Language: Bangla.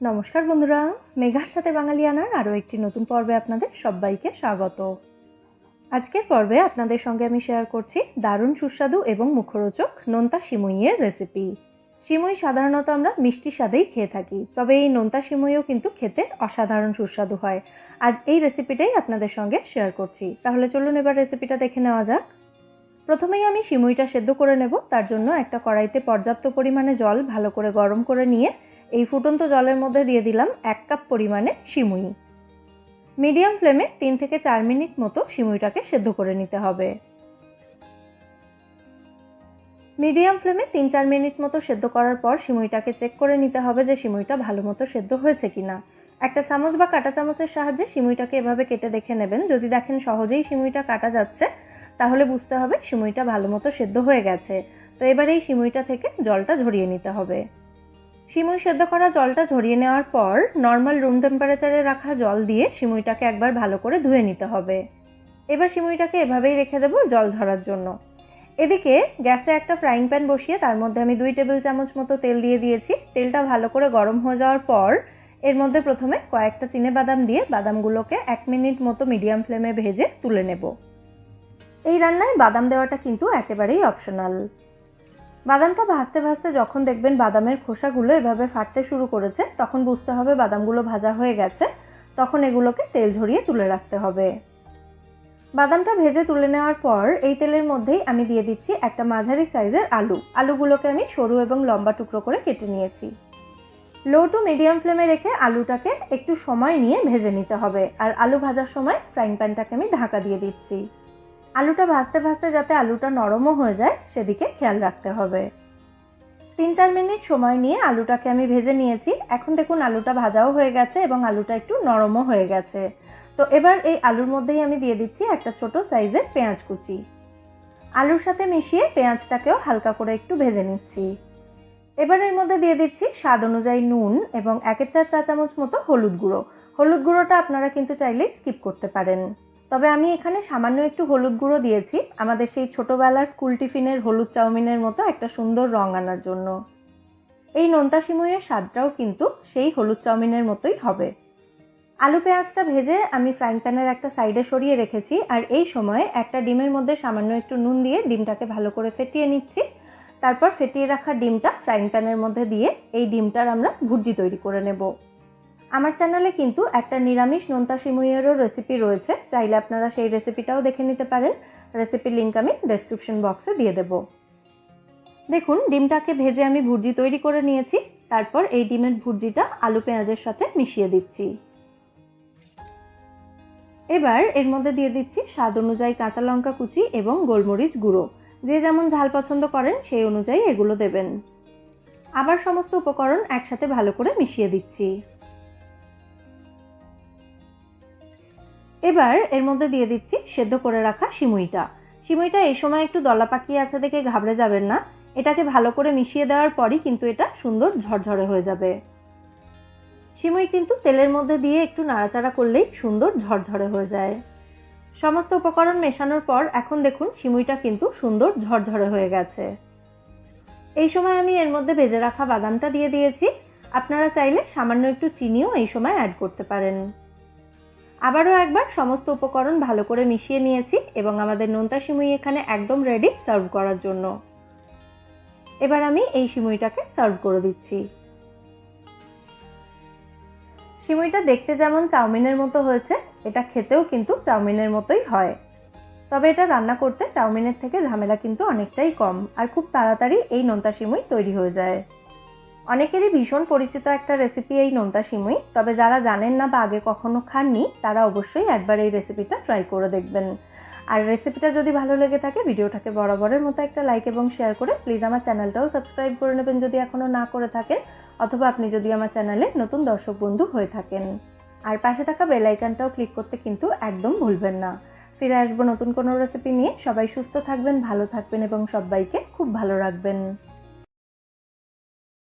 নমস্কার বন্ধুরা, মেঘার সাথে বাঙালিয়ানার আরও একটি নতুন পর্বে আপনাদের সবাইকে স্বাগত। আজকের পর্বে আপনাদের সঙ্গে আমি শেয়ার করছি দারুণ সুস্বাদু এবং মুখরোচক নোনতা সিমুইয়ের রেসিপি। সিমুই সাধারণত আমরা মিষ্টি স্বাদেই খেয়ে থাকি, তবে এই নোনতা সিমুইও কিন্তু খেতে অসাধারণ সুস্বাদু হয়। আজ এই রেসিপিটাই আপনাদের সঙ্গে শেয়ার করছি। তাহলে চলুন এবার রেসিপিটা দেখে নেওয়া যাক। প্রথমেই আমি সিমুইটা সেদ্ধ করে নেব। তার জন্য একটা কড়াইতে পর্যাপ্ত পরিমাণে জল ভালো করে গরম করে নিয়ে এই ফুটন্ত জলের মধ্যে দিয়ে দিলাম 1 কাপ পরিমাণে সিমুই। মিডিয়াম ফ্লেমে 3 থেকে 4 মিনিট মতো সিমুইটাকে সেদ্ধ করে নিতে হবে। মিডিয়াম ফ্লেমে 3-4 মিনিট মতো সেদ্ধ করার পর সিমুইটাকে চেক করে নিতে হবে যে সিমুইটা ভালো মতো সেদ্ধ হয়েছে কিনা। একটা চামচ বা কাঁটা চামচের সাহায্যে সিমুইটাকে এভাবে কেটে দেখে নেবেন। যদি দেখেন সহজেই সিমুইটা কাটা যাচ্ছে, তাহলে বুঝতে হবে সিমুইটা ভালো মতো সেদ্ধ হয়ে গেছে। তো এবার এই সিমুইটা থেকে জলটা ঝরিয়ে নিতে হবে। সিমুই সেদ্ধ করা জলটা ঝরিয়ে নেওয়ার পর নর্মাল রুম টেম্পারেচারে রাখা জল দিয়ে সিমুইটাকে একবার ভালো করে ধুয়ে নিতে হবে। এবার সিমুইটাকে এভাবেই রেখে দেবো জল ঝরার জন্য। এদিকে গ্যাসে একটা ফ্রাইং প্যান বসিয়ে তার মধ্যে আমি 2 টেবিল চামচ মতো তেল দিয়ে দিয়েছি। তেলটা ভালো করে গরম হয়ে যাওয়ার পর এর মধ্যে প্রথমে কয়েকটা চিনেবাদাম দিয়ে বাদামগুলোকে 1 মিনিট মতো মিডিয়াম ফ্লেমে ভেজে তুলে নেব। এই রান্নায় বাদাম দেওয়াটা কিন্তু একেবারেই অপশনাল। বাদামটা ভাজতে ভাজতে যখন দেখবেন বাদামের খোসাগুলো এভাবে ফাটতে শুরু করেছে, তখন বুঝতে হবে বাদামগুলো ভাজা হয়ে গেছে। তখন এগুলোকে তেল ঝরিয়ে তুলে রাখতে হবে। বাদামটা ভেজে তুলে নেওয়ার পর এই তেলের মধ্যেই আমি দিয়ে দিচ্ছি একটা মাঝারি সাইজের আলু। আলুগুলোকে আমি সরু এবং লম্বা টুকরো করে কেটে নিয়েছি। লো টু মিডিয়াম ফ্লেমে রেখে আলুটাকে একটু সময় নিয়ে ভেজে নিতে হবে। আর আলু ভাজার সময় ফ্রাইং প্যানটাকে আমি ঢাকা দিয়ে দিচ্ছি। আলুটা ভাজতে ভাজতে যাতে আলুটা নরমও হয়ে যায় সেদিকে খেয়াল রাখতে হবে। 3-4 মিনিট সময় নিয়ে আলুটাকে আমি ভেজে নিয়েছি। এখন দেখুন আলুটা ভাজাও হয়ে গেছে এবং আলুটা একটু নরমও হয়ে গেছে। তো এবার এই আলুর মধ্যেই আমি দিয়ে দিচ্ছি একটা ছোট সাইজের পেঁয়াজ কুচি। আলুর সাথে মিশিয়ে পেঁয়াজটাকেও হালকা করে একটু ভেজে নিচ্ছি। এবার এর মধ্যে দিয়ে দিচ্ছি স্বাদ অনুযায়ী নুন এবং 1/4 চা চামচ মতো হলুদ গুঁড়ো। হলুদ গুঁড়োটা আপনারা কিন্তু চাইলেই স্কিপ করতে পারেন, তবে আমি এখানে সামান্য একটু হলুদ গুঁড়ো দিয়েছি আমাদের সেই ছোটোবেলার স্কুল টিফিনের হলুদ চাউমিনের মতো একটা সুন্দর রং আনার জন্য। এই নোনতা সিমুইয়ের স্বাদটাও কিন্তু সেই হলুদ চাউমিনের মতোই হবে। আলু পেঁয়াজটা ভেজে আমি ফ্রাইং প্যানের একটা সাইডে সরিয়ে রেখেছি। আর এই সময় একটা ডিমের মধ্যে সামান্য একটু নুন দিয়ে ডিমটাকে ভালো করে ফেটিয়ে নিচ্ছি। তারপর ফেটিয়ে রাখা ডিমটা ফ্রাইং প্যানের মধ্যে দিয়ে এই ডিমটার আমরা ভুর্জি তৈরি করে নেব। আমার চ্যানেলে কিন্তু একটা নিরামিষ নোনতা সিমুইয়েরও রেসিপি রয়েছে, চাইলে আপনারা সেই রেসিপিটাও দেখে নিতে পারেন। রেসিপির লিঙ্ক আমি ডেসক্রিপশন বক্সে দিয়ে দেব। দেখুন ডিমটাকে ভেজে আমি ভুর্জি তৈরি করে নিয়েছি। তারপর এই ডিমের ভুর্জিটা আলু পেঁয়াজের সাথে মিশিয়ে দিচ্ছি। এবার এর মধ্যে দিয়ে দিচ্ছি স্বাদ অনুযায়ী কাঁচা লঙ্কা কুচি এবং গোলমরিচ গুঁড়ো। যে যেমন ঝাল পছন্দ করেন সেই অনুযায়ী এগুলো দেবেন। আবার সমস্ত উপকরণ একসাথে ভালো করে মিশিয়ে দিচ্ছি। এবার এর মধ্যে দিয়ে দিচ্ছি সেদ্ধ করে রাখা সিমুইটা। সিমুইটা এই সময় একটু দলা পাকিয়ে আছে দেখে ঘাবড়ে যাবেন না। এটাকে ভালো করে মিশিয়ে দেওয়ার পরই কিন্তু এটা সুন্দর ঝরঝরে হয়ে যাবে। সিমুই কিন্তু তেলের মধ্যে দিয়ে একটু নাড়াচাড়া করলেই সুন্দর ঝরঝরে হয়ে যায়। সমস্ত উপকরণ মেশানোর পর এখন দেখুন সিমুইটা কিন্তু সুন্দর ঝরঝরে হয়ে গেছে। এই সময় আমি এর মধ্যে ভেজে রাখা বাদামটা দিয়ে দিয়েছি। আপনারা চাইলে সামান্য একটু চিনিও এই সময় অ্যাড করতে পারেন। আবারও একবার সমস্ত উপকরণ ভালো করে মিশিয়ে নিয়েছি এবং আমাদের নোনতা সিমুই এখানে একদম রেডি সার্ভ করার জন্য। এবার আমি এই সিমুইটাকে সার্ভ করে দিচ্ছি। সিমুইটা দেখতে যেমন চাউমিনের মতো হয়েছে, এটা খেতেও কিন্তু চাউমিনের মতোই হয়। তবে এটা রান্না করতে চাউমিনের থেকে ঝামেলা কিন্তু অনেকটাই কম, আর খুব তাড়াতাড়ি এই নোনতা সিমুই তৈরি হয়ে যায়। অনেকেরই ভীষণ পরিচিত একটা রেসিপি এই নোনতা সিমুই, তবে যারা জানেন না বা আগে কখনো খাননি তারা অবশ্যই একবার এই রেসিপিটা ট্রাই করে দেখবেন। আর রেসিপিটা যদি ভালো লেগে থাকে ভিডিওটাকে বরাবরের মতো একটা লাইক এবং শেয়ার করে প্লিজ আমার চ্যানেলটাও সাবস্ক্রাইব করে নেবেন যদি এখনও না করে থাকেন, অথবা আপনি যদি আমার চ্যানেলে নতুন দর্শক বন্ধু হয়ে থাকেন। আর পাশে থাকা বেল আইকনটাও ক্লিক করতে কিন্তু একদম ভুলবেন না। ফিরে আসবো নতুন কোনো রেসিপি নিয়ে। সবাই সুস্থ থাকবেন, ভালো থাকবেন এবং সবাইকে খুব ভালো রাখবেন।